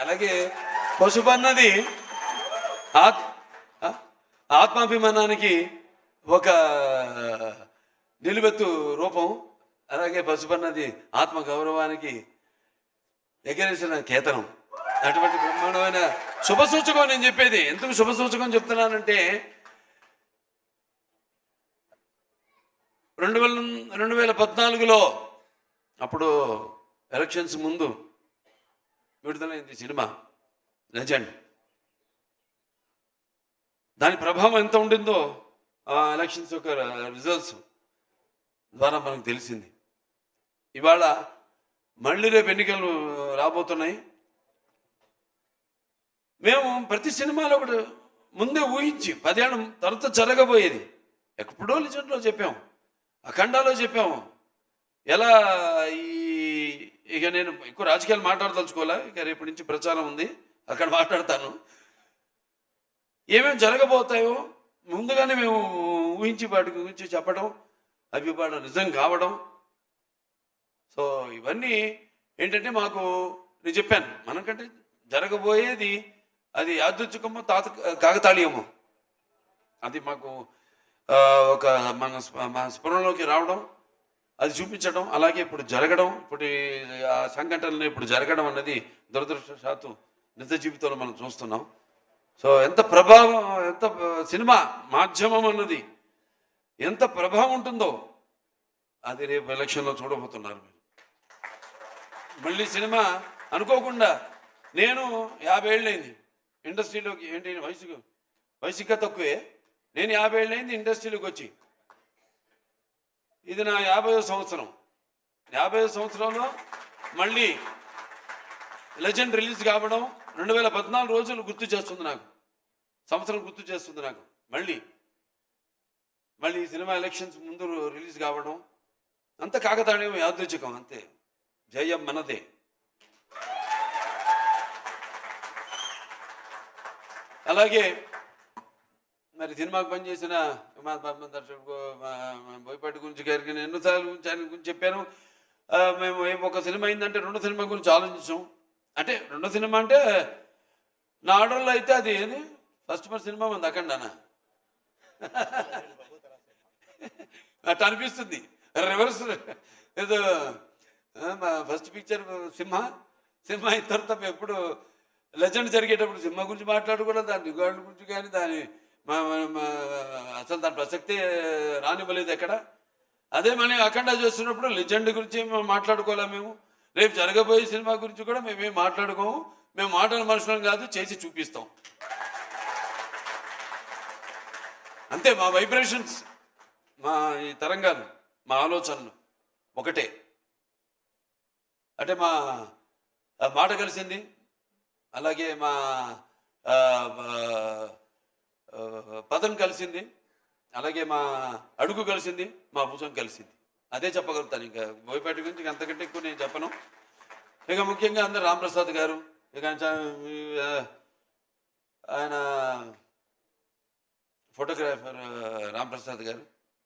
అలాగే పసుపు అన్నది ఆత్ ఆత్మాభిమానానికి ఒక నిలువెత్తు రూపం. అలాగే పసుపు అన్నది ఆత్మ గౌరవానికి ఎగరేసిన కేతనం. అటువంటి బ్రహ్మాండమైన శుభసూచకం నేను చెప్పేది. ఎందుకు శుభసూచకం చెప్తున్నానంటే 2014లో అప్పుడు ఎలక్షన్స్ ముందు విడుదలైంది సినిమా లెజెండ్. దాని ప్రభావం ఎంత ఉండిందో ఆ ఎలక్షన్స్ యొక్క రిజల్ట్స్ ద్వారా మనకు తెలిసింది. ఇవాళ మళ్ళీ రేపు ఎన్నికలు రాబోతున్నాయి. మేము ప్రతి సినిమాలో కూడా ముందే ఊహించి 10 ఏళ్ళ తర్వాత జరగబోయేది ఎప్పుడో లెజెండ్లో చెప్పాము, అఖండాలో చెప్పాము. ఎలా ఇక నేను ఎక్కువ రాజకీయాలు మాట్లాడదలుచుకోలే, ఇక రేపటి నుంచి ప్రచారం ఉంది, అక్కడ మాట్లాడతాను. ఏమేమి జరగబోతాయో ముందుగానే మేము ఊహించి వాటి గురించి చెప్పడం, అవి వాడు నిజం కావడం. సో ఇవన్నీ ఏంటంటే మాకు నేను చెప్పాను, మనకంటే జరగబోయేది అది యాదృచ్ఛికమో కాకతాళీయమో అది మాకు ఒక మన స్ఫురణలోకి రావడం, అది చూపించడం, అలాగే ఇప్పుడు జరగడం, ఇప్పుడు ఆ సంఘటనలు ఇప్పుడు జరగడం అన్నది దురదృష్టవశాత్తు నిజ జీవితంలో మనం చూస్తున్నాం. సో ఎంత ప్రభావం, ఎంత సినిమా మాధ్యమం అన్నది ఎంత ప్రభావం ఉంటుందో అది రేపు ఎలక్షన్లో చూడబోతున్నారు మీరు. మళ్ళీ సినిమా అనుకోకుండా నేను 50 ఏళ్ళైంది ఇండస్ట్రీలోకి, ఏంటి వయసు ఇంకా తక్కువే, నేను 50 ఏళ్ళైంది ఇండస్ట్రీలోకి వచ్చి. ఇది నా 50వ సంవత్సరం. 50వ సంవత్సరంలో మళ్ళీ లెజెండ్ రిలీజ్ కావడం 2014 రోజులు గుర్తు చేస్తుంది నాకు, సంవత్సరం గుర్తు చేస్తుంది నాకు. మళ్ళీ ఈ సినిమా ఎలక్షన్స్ ముందు రిలీజ్ కావడం అంత కాకతాళీయం, యాదృచ్ఛికం, అంతే. జయం మనదే. అలాగే మరి సినిమాకు పనిచేసిన మా దర్శకుడు బోయపాటి గురించి గారికి నేను ఎన్నోసార్లు ఆయన గురించి చెప్పాను. మేము ఒక సినిమా అయిందంటే 2 సినిమా గురించి ఆలోచించాం. అంటే 2 సినిమా అంటే నా ఆర్డర్లో అయితే అది ఏది ఫస్ట్ సినిమా మంది అఖండానా అట్లా అనిపిస్తుంది. రివర్స్ ఏదో ఫస్ట్ పిక్చర్ సింహ అయిన తర్వాత ఎప్పుడు లెజెండ్ జరిగేటప్పుడు సినిమా గురించి మాట్లాడుకోవడం, దాని రికార్డు గురించి కానీ దాని అసలు దాని ప్రసక్తే రానివ్వలేదు ఎక్కడ. అదే మనం అఖండ చేస్తున్నప్పుడు లెజెండ్ గురించి మాట్లాడుకోలేము. మేము రేపు జరగబోయే సినిమా గురించి కూడా మేమేం మాట్లాడుకోము. మేము మాటల మనుషులం కాదు, చేసి చూపిస్తాం అంతే. మా వైబ్రేషన్స్, మా ఈ తరంగాలు, మా ఆలోచనలు ఒకటే. అంటే మా మాట కలిసింది, అలాగే మా పదం కలిసింది, అలాగే మా అడుగు కలిసింది, మా భుజం కలిసింది. అదే చెప్పగలుగుతాను. ఇంకా బోయపాటి గురించి అంతకంటే ఎక్కువ నేను చెప్పను. ఇక ముఖ్యంగా అందరు రాంప్రసాద్ గారు, ఇక ఆయన ఫోటోగ్రాఫర్ రాంప్రసాద్ గారు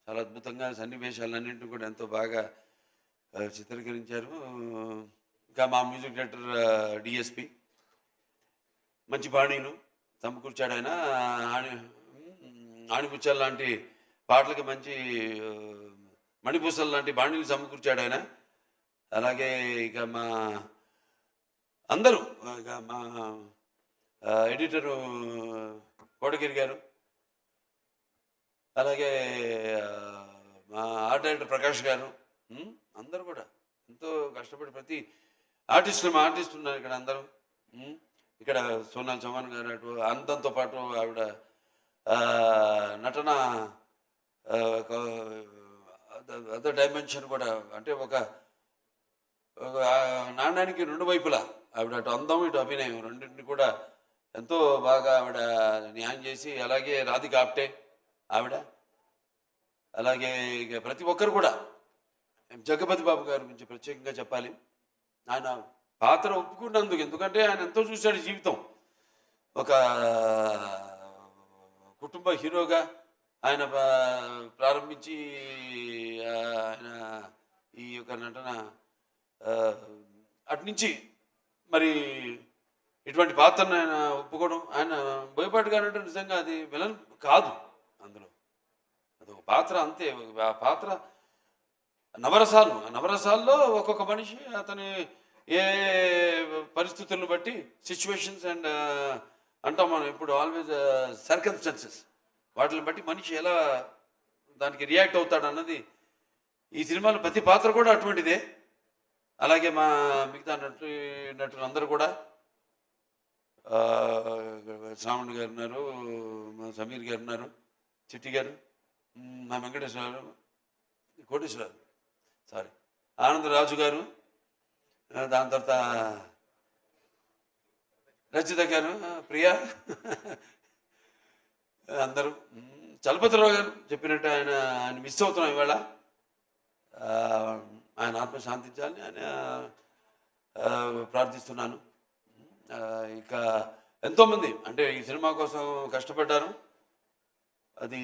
చాలా అద్భుతంగా సన్నివేశాలన్నింటినీ కూడా ఎంతో బాగా చిత్రీకరించారు. ఇంకా మా మ్యూజిక్ డైరెక్టర్ డిఎస్పి మంచి బాణీలు సమకూర్చాడు ఆయన. ఆణిపుచ్చల్ లాంటి పాటలకి మంచి మణిపూసల్ లాంటి బాణీలు సమకూర్చాడు ఆయన. అలాగే ఇక మా అందరూ, ఇక మా ఎడిటరు కోటగిరి గారు, అలాగే మా ఆర్ట్ డైరెక్టర్ ప్రకాష్ గారు, అందరూ కూడా ఎంతో కష్టపడి ప్రతి మా ఆర్టిస్ట్ ఉన్నారు ఇక్కడ అందరూ. ఇక్కడ సోనాల్ చౌహాన్ గారు అటు అందంతో పాటు ఆవిడ నటన అదర్ డైమెన్షన్ కూడా, అంటే ఒక నాణ్యానికి 2 వైపులా ఆవిడ అటు అందం ఇటు అభినయం రెండింటిని కూడా ఎంతో బాగా ఆవిడ న్యాయం చేసి, అలాగే రాధిక ఆప్టే ఆవిడ, అలాగే ఇక ప్రతి ఒక్కరు కూడా. జగపతి బాబు గారి గురించి ప్రత్యేకంగా చెప్పాలి. ఆయన పాత్ర ఒప్పుకున్నందుకు, ఎందుకంటే ఆయన ఎంతో చూశాడు జీవితం. ఒక కుటుంబ హీరోగా ఆయన ప్రారంభించి ఆయన ఈ యొక్క నటన అటు నుంచి మరి ఇటువంటి పాత్రను ఆయన ఒప్పుకోవడం, ఆయన బోయపాటి గారు అంటే నిజంగా అది విలన్ కాదు, అందులో అదొక పాత్ర అంతే. ఆ పాత్ర నవరసాలు, ఆ నవరసాల్లో ఒక్కొక్క మనిషి అతని ఏ పరిస్థితులను బట్టి సిచ్యువేషన్స్ అండ్ అంటాం మనం ఇప్పుడు ఆల్వేజ్ సర్కమ్స్టాన్సెస్, వాటిని బట్టి మనిషి ఎలా దానికి రియాక్ట్ అవుతాడు అన్నది ఈ సినిమాలో ప్రతి పాత్ర కూడా అటువంటిదే. అలాగే మా మిగతా నటులు అందరూ కూడా, శ్రావణ్ గారు ఉన్నారు, మా సమీర్ గారు ఉన్నారు, చిట్టి గారు, మా వెంకటేశ్వరరావు, కోటేశ్వరరావు, సారీ ఆనందరాజు గారు, దాని తర్వాత రచిత గారు, ప్రియా, అందరూ, చలపతిరావు గారు చెప్పినట్టు ఆయన మిస్ అవుతున్నాం ఇవాళ. ఆయన ఆత్మ శాంతించాలని ఆయన ప్రార్థిస్తున్నాను. ఇక ఎంతోమంది అంటే ఈ సినిమా కోసం కష్టపడ్డారు. అది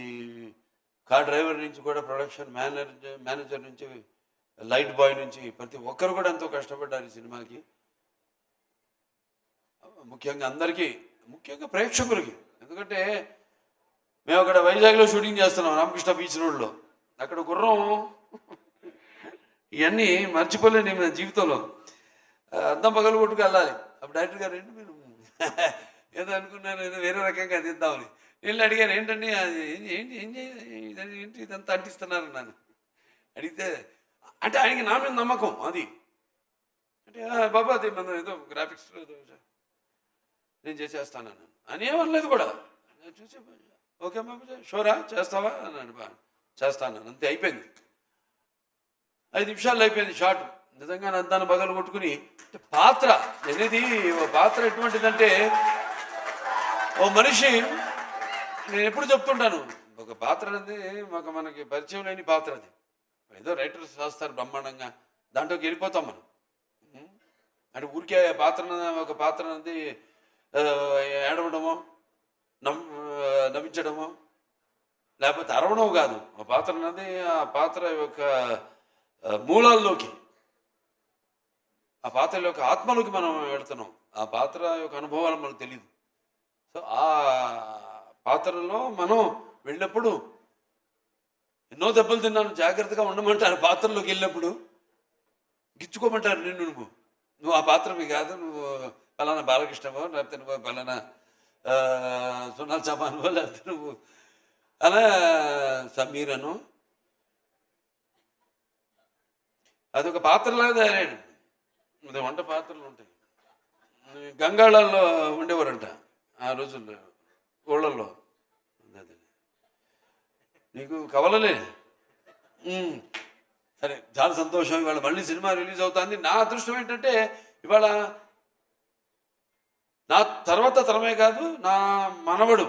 కార్ డ్రైవర్ నుంచి కూడా ప్రొడక్షన్ మేనేజర్ నుంచి లైట్ బాయ్ నుంచి ప్రతి ఒక్కరు కూడా ఎంతో కష్టపడ్డారు ఈ సినిమాకి. ముఖ్యంగా అందరికీ, ముఖ్యంగా ప్రేక్షకులకి. ఎందుకంటే మేము అక్కడ వైజాగ్లో షూటింగ్ చేస్తున్నాం, రామకృష్ణ బీచ్ రోడ్లో. అక్కడ గుర్రం ఇవన్నీ మర్చిపోలేను నేను జీవితంలో. అద్దం పగలు కొట్టుకు వెళ్ళాలి. అప్పుడు డైరెక్టర్ గారు ఏంటి మీరు ఏదో అనుకున్నారు, ఏదో వేరే రకంగా తీద్దామని. వీళ్ళు అడిగారు ఏంటండి అది ఏంటి ఇదంతా అంటిస్తున్నారు నన్ను అడిగితే, అంటే ఆయనకి నా మీద నమ్మకం అది. అంటే బాబా అది మనం ఏదో గ్రాఫిక్స్ నేను చేసేస్తాను అని ఏమనలేదు కూడా. చూసి ఓకే బాబా షోరా చేస్తావా అన్నాడు. చేస్తాను అంతే, అయిపోయింది. 5 నిమిషాల్లో అయిపోయింది షాట్. నిజంగా దాన్ని బగలు కొట్టుకుని పాత్ర అనేది, పాత్ర ఎటువంటిదంటే ఓ మనిషి, నేను ఎప్పుడు చెప్తుంటాను, ఒక పాత్ర అనేది మనకి పరిచయం లేని పాత్ర. అది ఏదో రైటర్స్ రాస్తారు బ్రహ్మాండంగా, దాంట్లోకి వెళ్ళిపోతాం మనం. అంటే ఊరికే ఒక పాత్ర అనేది ఏడవడమో నవ్వించడమో లేకపోతే అరవడం కాదు. ఆ పాత్ర అనేది ఆ పాత్ర యొక్క మూలాల్లోకి, ఆ పాత్ర యొక్క ఆత్మలోకి మనం వెళుతున్నాం. ఆ పాత్ర యొక్క అనుభవాలు మనకు తెలియదు. సో ఆ పాత్రలో మనం వెళ్ళినప్పుడు ఎన్నో దెబ్బలు తిన్నాను, జాగ్రత్తగా ఉండమంటారు. పాత్రలోకి వెళ్ళినప్పుడు గిచ్చుకోమంటారు నిన్ను, నువ్వు ఆ పాత్రవి కాదు, నువ్వు పలానా బాలకృష్ణవో, లేకపోతే నువ్వు పలానా సునాల్ చబాన్వో, లేకపోతే నువ్వు అలా సమీరను. అదొక పాత్రలాగా తయారాడు. అది వంట పాత్రలు ఉంటాయి, గంగాళాల్లో ఉండేవారంట ఆ రోజుల్లో, ఊళ్ళల్లో. నీకు కవలలే. సరే, చాలా సంతోషం. ఇవాళ మళ్ళీ సినిమా రిలీజ్ అవుతుంది. నా అదృష్టం ఏంటంటే ఇవాళ నా తర్వాత తరమే కాదు, నా మనవడు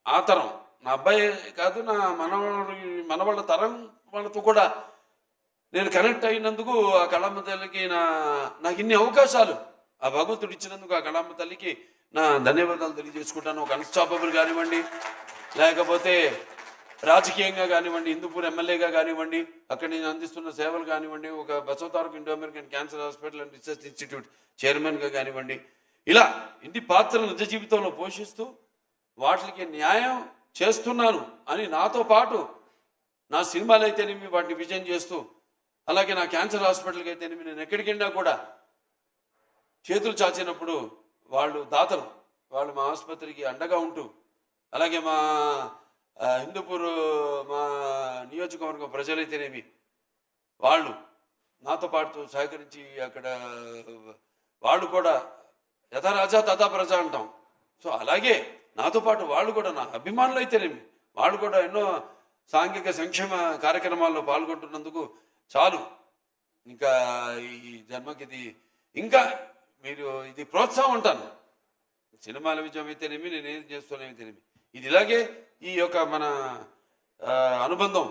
ఆ తరం, నా అబ్బాయి కాదు, నా మనవాళ్ళ తరం వాళ్ళతో కూడా నేను కనెక్ట్ అయినందుకు ఆ కళమ్మ తల్లికి నాకు ఇన్ని అవకాశాలు ఆ భగవంతుడు ఇచ్చినందుకు ఆ కళమ్మ తల్లికి నా ధన్యవాదాలు తెలియజేసుకుంటాను. ఒక అన్స్టాపబుల్ కానివ్వండి, లేకపోతే రాజకీయంగా కానివ్వండి, హిందూపూర్ ఎమ్మెల్యేగా కానివ్వండి, అక్కడ నేను అందిస్తున్న సేవలు కానివ్వండి, ఒక Basavatarak Indo American cancer hospital and research institute చైర్మన్గా కానివ్వండి, ఇలా ఇన్ని పాత్రలు నిజ జీవితంలో పోషిస్తూ వాటికి న్యాయం చేస్తున్నాను అని నాతో పాటు నా సినిమాలు అయితేనేమి వాటిని విజయం చేస్తూ, అలాగే నా క్యాన్సర్ హాస్పిటల్కి అయితేనేమి నేను ఎక్కడికి వెళ్ళినా కూడా చేతులు చాచినప్పుడు వాళ్ళు దాతలు, వాళ్ళు మా ఆసుపత్రికి అండగా ఉంటూ, అలాగే మా హిందూపూర్ మా నియోజకవర్గం ప్రజలైతేనేమి వాళ్ళు నాతో పాటు సహకరించి అక్కడ వాళ్ళు కూడా యథా రాజా తథా ప్రజ అంటాం. సో అలాగే నాతో పాటు వాళ్ళు కూడా, నా అభిమానులు అయితేనేమి వాళ్ళు కూడా ఎన్నో సాంఘిక సంక్షేమ కార్యక్రమాల్లో పాల్గొంటున్నందుకు చాలు. ఇంకా ఈ జన్మకి ఇది ఇంకా మీరు ఇది ప్రోత్సాహం అంటాను. సినిమాల విజయం అయితేనేమి, నేను ఏది చేస్తున్నాయితేనేమి, ఇది ఇలాగే ఈ యొక్క మన అనుబంధం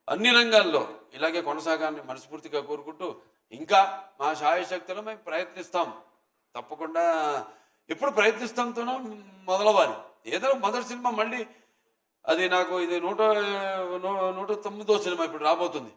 అన్ని రంగాల్లో ఇలాగే కొనసాగాలని మనస్ఫూర్తిగా కోరుకుంటూ, ఇంకా మా శాయశక్తులు మేము ప్రయత్నిస్తాం. తప్పకుండా ఎప్పుడు ప్రయత్నిస్తాంతోనో మొదలవ్వాలి. ఏదో మొదటి సినిమా మళ్ళీ అది నాకు ఇది 109వ సినిమా ఇప్పుడు రాబోతుంది.